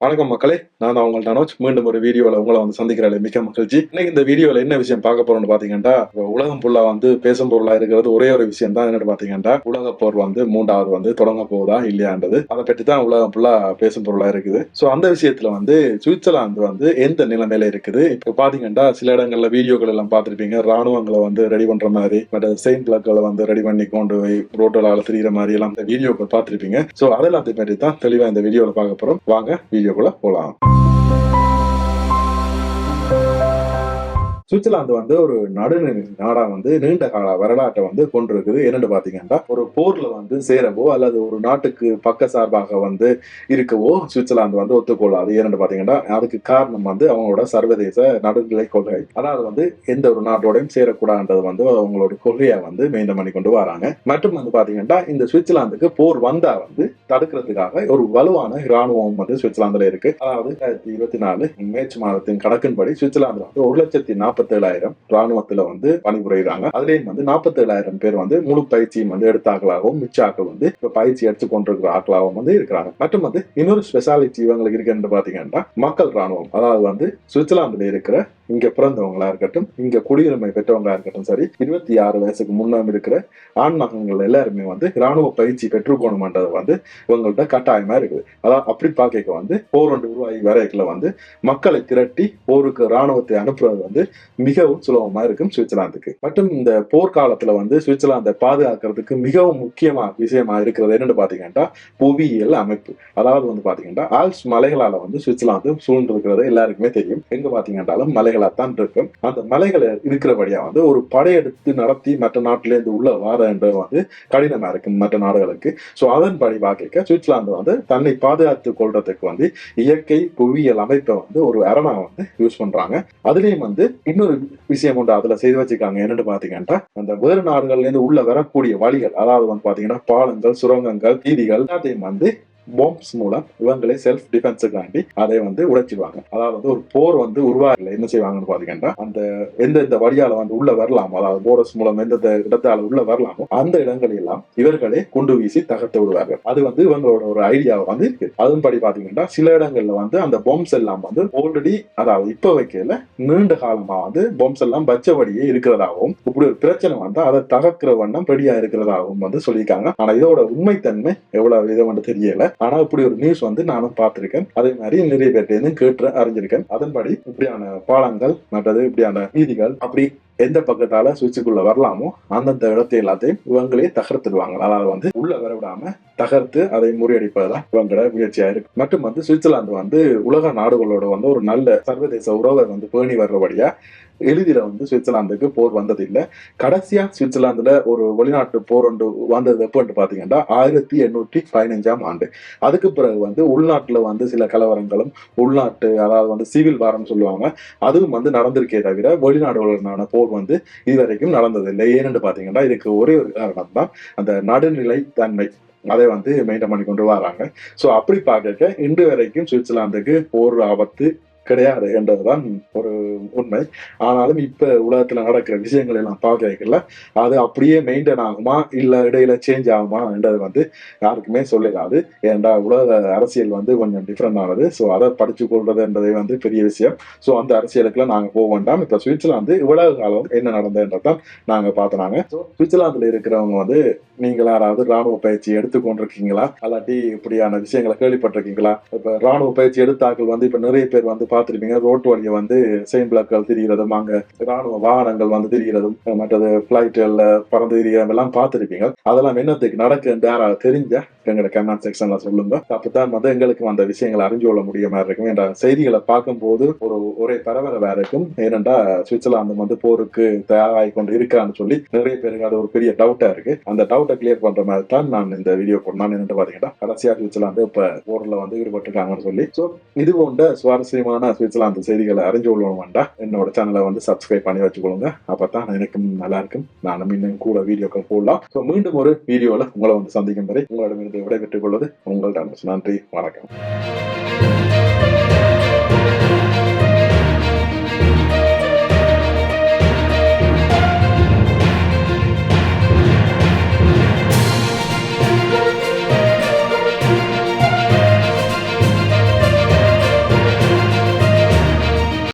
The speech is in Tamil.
வணக்கம் மக்களே, நான் தான் உங்கள் தனோஜ். மீண்டும் ஒரு வீடியோல உங்களை சந்திக்கிறதுல மிக்க மகிழ்ச்சி. இன்னைக்கு இந்த வீடியோல என்ன விஷயம் பார்க்க போறோம்னு பாத்தீங்கன்னா, உலகம் ஃபுல்லா பேசும் பொருளா இருக்கிறது ஒரே ஒரு விஷயம் தான். என்னன்னு பாத்தீங்கன்னா, உலக போர் மூன்றாவது தொடங்க போகுதா இல்லையான்றது, அதை பற்றி தான் உலகம் ஃபுல்லா பேசும் பொருளா இருக்குது. சோ அந்த விஷயத்துல சுவிட்சர்லாந்து எந்த நிலைமையில இருக்குது. இப்ப பாத்தீங்கன்னா சில இடங்கள்ல வீடியோக்கள் எல்லாம் பார்த்திருப்பீங்க. ராணுவங்களை ரெடி பண்ற மாதிரி, மற்ற செயின் பிளக்களை ரெடி பண்ணி கொண்டு போய் ரோட்டோட திரியிற மாதிரி எல்லாம் வீடியோக்கள் பார்த்திருப்பீங்க. சோ அதெல்லாம் பற்றி தான் தெளிவா இந்த வீடியோல பார்க்க போறோம். வாங்க வீடியோக்குள்ள போலாம். சுவிட்சர்லாந்து ஒரு நடுநிலை நாடா நீண்ட கால வரலாற்றை கொண்டிருக்குது. என்னன்னு பாத்தீங்கன்னா, ஒரு போர்ல சேரவோ அல்லது ஒரு நாட்டுக்கு பக்க சார்பாக இருக்கவோ சுவிட்சர்லாந்து ஒத்துக்கொள்ளாது. ஏன்னு பாத்தீங்கன்னா, அதுக்கு காரணம் அவங்களோட சர்வதேச நடுநிலை கொள்கை. அதாவது எந்த ஒரு நாட்டோடையும் சேரக்கூடாதுன்றது அவங்களோட கொள்கையா மெயின்டைன் பண்ணி கொண்டு வராங்க. மற்றும் பாத்தீங்கன்னா, இந்த சுவிட்சர்லாந்துக்கு போர் வந்தா தடுக்கிறதுக்காக ஒரு வலுவான இராணுவம் சுவிட்சர்லாந்துல இருக்கு. அதாவது 2024 மார்ச் மாதத்தின் கணக்கின்படி சுவிட்சர்லாந்து 1,47,000 ராணுவத்துல பணிபுரிகிறாங்க. அதுலயும் 47,000 பேர் முழு பயிற்சியும் எடுத்தாக்களாகவும் மிச்ச ஆக்கள் இப்ப பயிற்சி எடுத்து கொண்டிருக்கிற ஆக்களாகவும் இருக்கிறாங்க. மற்றும் இன்னொரு ஸ்பெஷாலிட்டி இவங்களுக்கு இருக்குன்னு பாத்தீங்கன்னா, மக்கள் ராணுவம். அதாவது சுவிட்சர்லாந்துல இருக்கிற இங்க பிறந்தவங்களா இருக்கட்டும், இங்க குடியுரிமை பெற்றவங்களா இருக்கட்டும் சரி, 26 வயசுக்கு முன்னாடி இருக்கிற ஆண் மகன்கள் எல்லாருமே ராணுவ பயிற்சி பெற்றுக்கணும்ன்றது இவங்கள்ட்ட கட்டாயமா இருக்குது. அதாவது அப்படி பாக்க போர் ஒன்று உருவாகி வரைக்குள்ள மக்களை திரட்டி போருக்கு ராணுவத்தை அனுப்புறது மிகவும் சுலபமா இருக்கும் சுவிட்சர்லாந்துக்கு. மற்றும் இந்த போர்க்காலத்துல சுவிட்சர்லாந்தை பாதுகாக்கிறதுக்கு மிகவும் முக்கியமான விஷயமா இருக்கிறது என்னன்னு பாத்தீங்கன்னா, புவியியல் அமைப்பு. அதாவது பாத்தீங்கன்னா, ஆல்ப்ஸ் மலைகளால சுவிட்சர்லாந்து சூழ்ந்து இருக்கிறது எல்லாருக்குமே தெரியும். எங்க பாத்தீங்கன்னாலும் மலைகளாத்தான் இருக்கும். அந்த மலைகளை இருக்கிறபடியா ஒரு படையெடுத்து நடத்தி மற்ற நாட்டில இருந்து உள்ள வார என்றது கடினமா இருக்கும் மற்ற நாடுகளுக்கு. சோ அதன்படி பாக்க சுவிட்சர்லாந்து தன்னை பாதுகாத்துக் கொள்றதுக்கு இயற்கை புவியியல் அமைப்பை ஒரு அரணா யூஸ் பண்றாங்க. அதுலயும் இன்னொரு விஷயம் உண்டு அதுல செய்து வச்சிருக்காங்க. என்னன்னு பாத்தீங்கன்னா, அந்த வேறு நாடுகள்ல இருந்து உள்ள வரக்கூடிய வழிகள், அதாவது பாத்தீங்கன்னா பாலங்கள், சுரங்கங்கள், வீதிகள் எல்லாத்தையும் பாம்ப்ஸ் மூலம் இவங்களே செல்ஃப் டிஃபென்ஸுக்காண்டி அதை உடைச்சிடுவாங்க. அதாவது ஒரு போர் உருவாகல என்ன செய்வாங்கன்னு பாத்தீங்கன்னா, அந்த எந்தெந்த வழியால உள்ள வரலாமோ, அதாவது போர்டர்ஸ் மூலம் எந்தெந்த இடத்தால உள்ள வரலாமோ அந்த இடங்களெல்லாம் இவர்களே குண்டு வீசி தகர்த்து விடுவார்கள். அது இவங்களோட ஒரு ஐடியாவை இருக்கு. அதன்படி பாத்தீங்கன்னா, சில இடங்கள்ல அந்த பாம்ப்ஸ் எல்லாம் ஆல்ரெடி, அதாவது இப்ப வைக்கல நீண்ட காலமா பாம்ப்ஸ் எல்லாம் பச்சவடியே இருக்கிறதாகவும், இப்படி ஒரு பிரச்சனை அதை தகர்க்கிற வண்ணம் ரெடியா இருக்கிறதாகவும் சொல்லியிருக்காங்க. ஆனா இதோட உண்மைத்தன்மை எவ்வளவு இது தெரியல. ஆனா இப்படி ஒரு நியூஸ் நானும் பார்த்திருக்கேன். அதே மாதிரி நிறைய பேர்ட்ட கேட்டு அறிஞ்சிருக்கேன். அதன்படி இப்படியான பாலங்கள் மற்றது இப்படியான வீதிகள் அப்படி எந்த பக்கத்தால சுவிட்சுக்குள்ள வரலாமோ அந்தந்த இடத்தை எல்லாத்தையும் இவங்களே தகர்த்துடுவாங்க. அதாவது உள்ள வரவிடாம தகர்த்து அதை முறியடிப்பதுதான் இவங்களோட முயற்சியா இருக்கு. மற்றும் சுவிட்சர்லாந்து உலக நாடுகளோட ஒரு நல்ல சர்வதேச உறவை பேணி வர்றபடியா எளிதில சுவிட்சர்லாந்துக்கு போர் வந்ததில்லை. கடைசியா சுவிட்சர்லாந்துல ஒரு வெளிநாட்டு போர் ஒன்று வந்தது எப்பன்னு பாத்தீங்கன்னா 1815ஆம் ஆண்டு. அதுக்கு பிறகு உள்நாட்டுல சில கலவரங்களும் உள்நாட்டு, அதாவது சிவில் வாரம் சொல்லுவாங்க, அதுவும் நடந்திருக்கே தவிர வெளிநாடுகளுடனான போர் இதுவரைக்கும் நடந்ததில்லை. ஏன்னு பாத்தீங்கன்னா, இதுக்கு ஒரே ஒரு காரணம் தான் அந்த நடுநிலை தன்மை. அதை மெயின்டைன் பண்ணி கொண்டு வராங்க. சோ அப்படி பார்க்க இன்று வரைக்கும் சுவிட்சர்லாந்துக்கு போர் ஆபத்து கிடையாது என்றதுதான் ஒரு உண்மை. ஆனாலும் இப்ப உலகத்துல நடக்கிற விஷயங்கள் எல்லாம் பார்க்கல அது அப்படியே மெயின்டைன் ஆகுமா இல்ல இடையில சேஞ்ச் ஆகுமா என்றது யாருக்குமே சொல்லலாது. ஏன்டா உலக அரசியல் கொஞ்சம் டிஃப்ரெண்ட் ஆனது. சோ அதை படிச்சு கொள்றது என்பதை பெரிய விஷயம். சோ அந்த அரசியலுக்குலாம் நாங்க போக வேண்டாம். இப்ப சுவிட்சர்லாந்து இவ்வளவு காலம் என்ன நடந்ததுன்றதான் நாங்க பார்த்தோம். சோ சுவிட்சர்லாந்துல இருக்கிறவங்க நீங்க யாராவது ராணுவ பயிற்சி எடுத்துக்கொண்டிருக்கீங்களா, அல்லாட்டி இப்படியான விஷயங்களை கேள்விப்பட்டிருக்கீங்களா? இப்ப ராணுவ பயிற்சி எடுத்தாக்கள் இப்ப நிறைய பேர் பார்த்திருப்பீங்க. ரோட்டு வழியை செயின் பிளாக்கள் திரிகிறதும், அங்க ராணுவ வாகனங்கள் திரிகிறதும், மற்றது பிளைட்ல பறந்து திரிகிறதும் எல்லாம் பார்த்திருப்பீங்க. அதெல்லாம் என்னத்துக்கு நடக்குன்னு யாராவது தெரிஞ்சா எங்களோட கமெண்ட் செக்ஷன்ல சொல்லுங்க. அப்பதான் எங்களுக்கு அந்த விஷயங்களை அறிஞ்சு கொள்ள முடிய மாதிரி இருக்கும். என்ற செய்திகளை பார்க்கும்போது ஒரே பரபரப்பா இருக்கும். ஏனென்றா சுவிட்சர்லாந்து போருக்கு தயாராகி கொண்டு இருக்கான்னு சொல்லி நிறைய பேருக்கு அது ஒரு பெரிய டவுட்டா இருக்கு. அந்த டவுட்டை கிளியர் பண்ற மாதிரி தான் நான் இந்த வீடியோ போடணும். என்னன்னு பாத்தீங்கன்னா, கடைசியா சுவிட்சர்லாந்து இப்ப போர்ல ஈடுபட்டிருக்காங்கன்னு சொல்லி. சோ இது போன்ற சுவாரஸ்யமான சுவிட்சர்லாந்து செய்திகளை அறிஞ்சு கொள்ளணும் வேண்டாம், என்னோட சேனலை சப்ஸ்கிரைப் பண்ணி வச்சுக்கொள்ளுங்க. அப்பதான் எனக்கும் நல்லா இருக்கும். நானும் இன்னும் கூட வீடியோக்கள் போடலாம். சோ மீண்டும் ஒரு வீடியோல உங்களை சந்திக்கும் வரை உங்களிடமிருந்து விடைபெற்றுக் கொள்வது உங்கள் தனுஷ். நன்றி, வணக்கம்.